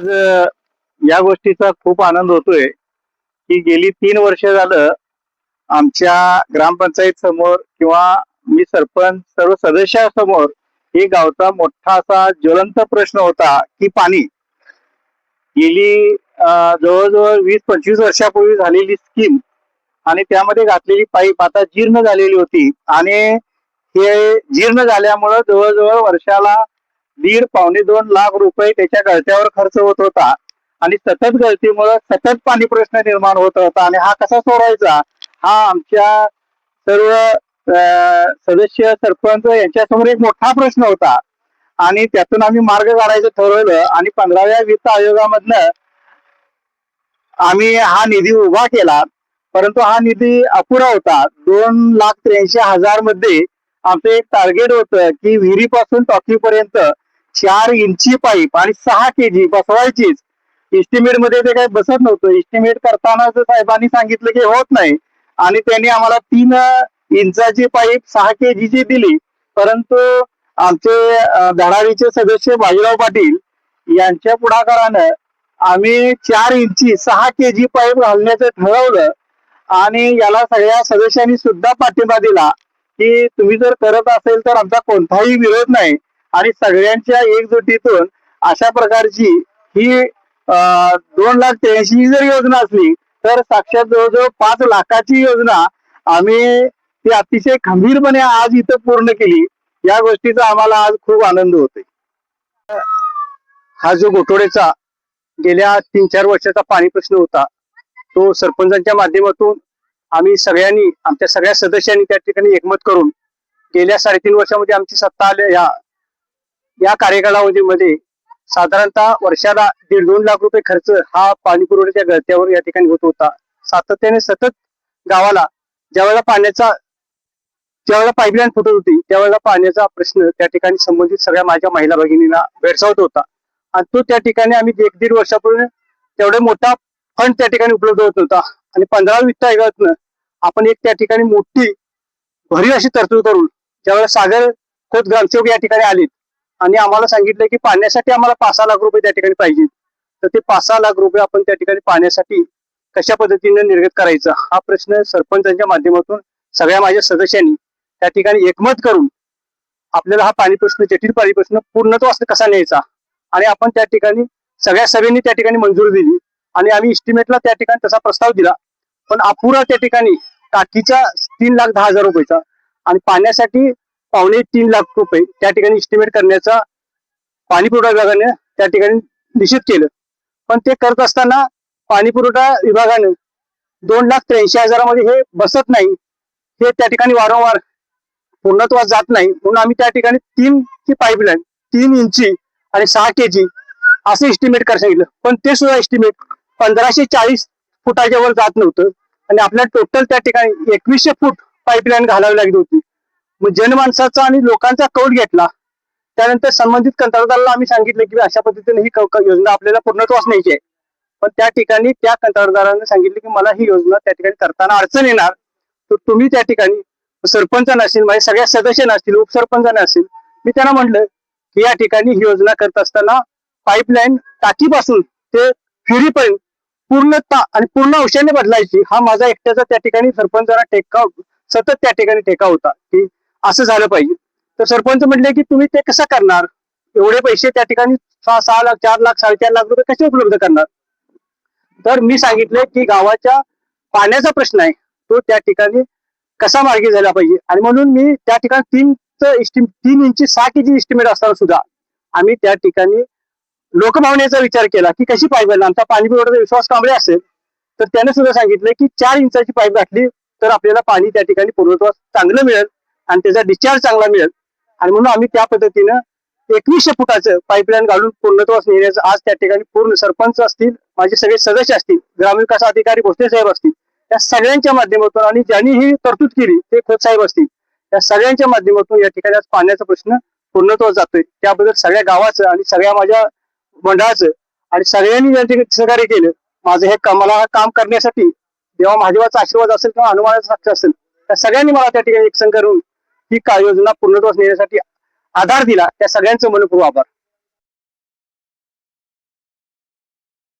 आज या गोष्टीचा खूप आनंद होतोय की गेली 3 वर्ष झालं आमच्या ग्रामपंचायत समोर किंवा मी सरपंच सर्व सदस्यासमोर एक गावचा मोठा असा ज्वलंत प्रश्न होता की पाणी. गेली जवळजवळ 20-25 वर्षापूर्वी झालेली स्कीम आणि त्यामध्ये घातलेली पाईप आता जीर्ण झालेली होती आणि हे जीर्ण झाल्यामुळं जवळजवळ वर्षाला 1.5-2 लाख रुपये त्याच्या गळत्यावर खर्च होत होता आणि सतत गळतीमुळे सतत पाणी प्रश्न निर्माण होत होता आणि हा कसा सोडवायचा हा आमच्या सर्व सदस्य सरपंच यांच्यासमोर एक मोठा प्रश्न होता आणि त्यातून आम्ही मार्ग काढायचं ठरवलं आणि 15व्या वित्त आयोगामधनं आम्ही हा निधी उभा केला. परंतु हा निधी अपुरा होता. 2,83,000 मध्ये आमचं एक टार्गेट होतं की विहिरीपासून टाकीपर्यंत 4 इंची पाईप आणि 6 kg बसवायचीच. इस्टिमेट मध्ये ते काही बसत नव्हतं. इस्टिमेट करताना साहेबांनी सांगितलं की होत नाही आणि त्यांनी आम्हाला 3 इंचाची पाईप 6 kg ची दिली. परंतु आमचे धडाडीचे सदस्य बाजीराव पाटील यांच्या पुढाकारानं आम्ही 4 इंची 6 kg पाईप घालण्याचं ठरवलं आणि याला सगळ्या सदस्यांनी सुद्धा पाठिंबा दिला की तुम्ही जर करत असेल तर आमचा कोणताही विरोध नाही आणि सगळ्यांच्या एकजुटीतून अशा प्रकारची ही 2,83,000 जर योजना असली तर साक्षात जवळजवळ 5 लाखाची योजना आम्ही ती अतिशय खंबीरपणे आज इथं पूर्ण केली. या गोष्टीचा आम्हाला आज खूप आनंद होतोय. हा जो गोटोडेचा गेल्या 3-4 वर्षाचा पाणी प्रश्न होता तो सरपंचांच्या माध्यमातून आम्ही सगळ्यांनी आमच्या सगळ्या सदस्यांनी त्या ठिकाणी एकमत करून गेल्या 3.5 वर्षामध्ये आमची सत्ता आल्या या कार्यकालामध्ये साधारणतः वर्षाला 1.5-2 लाख रुपये खर्च हा पाणी पुरवठ्याच्या गळत्यावर या ठिकाणी होत होता. सातत्याने सतत गावाला ज्यावेळेला पाईपलाईन फुटत होती त्यावेळेला पाण्याचा प्रश्न त्या ठिकाणी संबंधित सगळ्या माझ्या महिला भगिनींना भेडसावत होता आणि तो त्या ठिकाणी आम्ही 1-1.5 वर्षापूर्वी तेवढा मोठा फंड त्या ठिकाणी उपलब्ध होत होता आणि 15 वित्त आयोगातनं आपण एक त्या ठिकाणी मोठी भरीव अशी तरतूद करून त्यावेळेला सागर खोत ग्रामसेवक या ठिकाणी आले आणि आम्हाला सांगितलं की पाण्यासाठी आम्हाला 5-6 लाख रुपये त्या ठिकाणी पाहिजे. तर ते 5-6 लाख रुपये आपण त्या ठिकाणी पाण्यासाठी कशा पद्धतीने निर्गत करायचा हा प्रश्न सरपंचांच्या माध्यमातून सगळ्या माझ्या सदस्यांनी त्या ठिकाणी एकमत करून आपल्याला हा पाणी प्रश्न जटिल पाणी प्रश्न पूर्णत्वास कसा न्यायचा आणि आपण त्या ठिकाणी सगळ्या सभेने त्या ठिकाणी मंजुरी दिली आणि आम्ही इस्टिमेटला त्या ठिकाणी तसा प्रस्ताव दिला. पण अपुरा त्या ठिकाणी टाकीचा 3,10,000 रुपयाचा आणि पाण्यासाठी 2.25-3 लाख रुपये त्या ठिकाणी इस्टिमेट करण्याचा पाणी पुरवठा विभागाने त्या ठिकाणी निश्चित केलं. पण ते करत असताना पाणी पुरवठा विभागाने 2,83,000 मध्ये हे बसत नाही, हे त्या ठिकाणी वारंवार पूर्णत्वास जात नाही म्हणून आम्ही त्या ठिकाणी 3 ची पाईपलाईन 3 इंची आणि 6 kg असं इस्टिमेट करायला सांगितलं. पण ते सुद्धा इस्टिमेट 1,540 फुटाच्या वर जात नव्हतं आणि आपल्याला टोटल त्या ठिकाणी 2,100 फूट पाईपलाईन घालावी लागली होती. मग जनमानसाचा आणि लोकांचा कौल घेतला. त्यानंतर संबंधित कंत्राटदाराला आम्ही सांगितलं की अशा पद्धतीने ही योजना आपल्याला पूर्णत्वास न्यायची आहे. पण त्या ठिकाणी त्या कंत्राटदाराने सांगितलं की मला ही योजना त्या ठिकाणी करताना अडचण येणार तर तुम्ही त्या ठिकाणी सरपंच नसेल माझे सगळ्या सदस्य नसतील उपसरपंच नसेल मी त्यांना म्हटलं की या ठिकाणी ही योजना करत असताना पाईपलाईन टाकीपासून ते फिरीपर्यंत पूर्णता आणि पूर्ण औषधाने बदलायची हा माझा एकट्याचा त्या ठिकाणी सरपंचाला सतत त्या ठिकाणी टेका होता की असं झालं पाहिजे. तर सरपंच म्हटले की तुम्ही ते कसं करणार एवढे पैसे त्या ठिकाणी 6 लाख 4 लाख 4.5 लाख रुपये कसे उपलब्ध करणार. तर मी सांगितले की गावाच्या पाण्याचा प्रश्न आहे तो त्या ठिकाणी कसा मार्गी झाला पाहिजे आणि म्हणून मी त्या ठिकाणी 3 इंची 6 kg इस्टिमेट असताना सुद्धा आम्ही त्या ठिकाणी लोकभावनेचा विचार केला की कशी पाईप आमचा पाणी पुरवठ्याचा विश्वास कांबळे असेल तर त्याने सुद्धा सांगितलं की 4 इंचाची पाईप घातली तर आपल्याला पाणी त्या ठिकाणी पूर्णत्वास चांगलं मिळेल आणि त्याचा डिस्चार्ज चांगला मिळेल आणि म्हणून आम्ही त्या पद्धतीनं 2,100 फुटाचं पाईपलाईन घालून पूर्णत्वास नेण्याचं आज त्या ठिकाणी पूर्ण सरपंच असतील माझे सगळे सदस्य असतील ग्रामविकास अधिकारी भोसले साहेब असतील या सगळ्यांच्या माध्यमातून आणि ज्यांनी ही तरतूद केली ते खोत साहेब असतील या सगळ्यांच्या माध्यमातून या ठिकाणी आज पाण्याचा प्रश्न पूर्णत्वास जातोय. त्याबद्दल सगळ्या गावाचं आणि सगळ्या माझ्या मंडळाचं आणि सगळ्यांनी या ठिकाणी सहकार्य केलं. माझं हे मला काम करण्यासाठी जेव्हा महादेवाचा आशीर्वाद असेल किंवा हनुमानाचा साक्ष असेल त्या सगळ्यांनी मला त्या ठिकाणी एकसंग करून ही योजना पूर्णत्वास नेण्यासाठी आधार दिला त्या सगळ्यांचं मनपूर्वक आभार.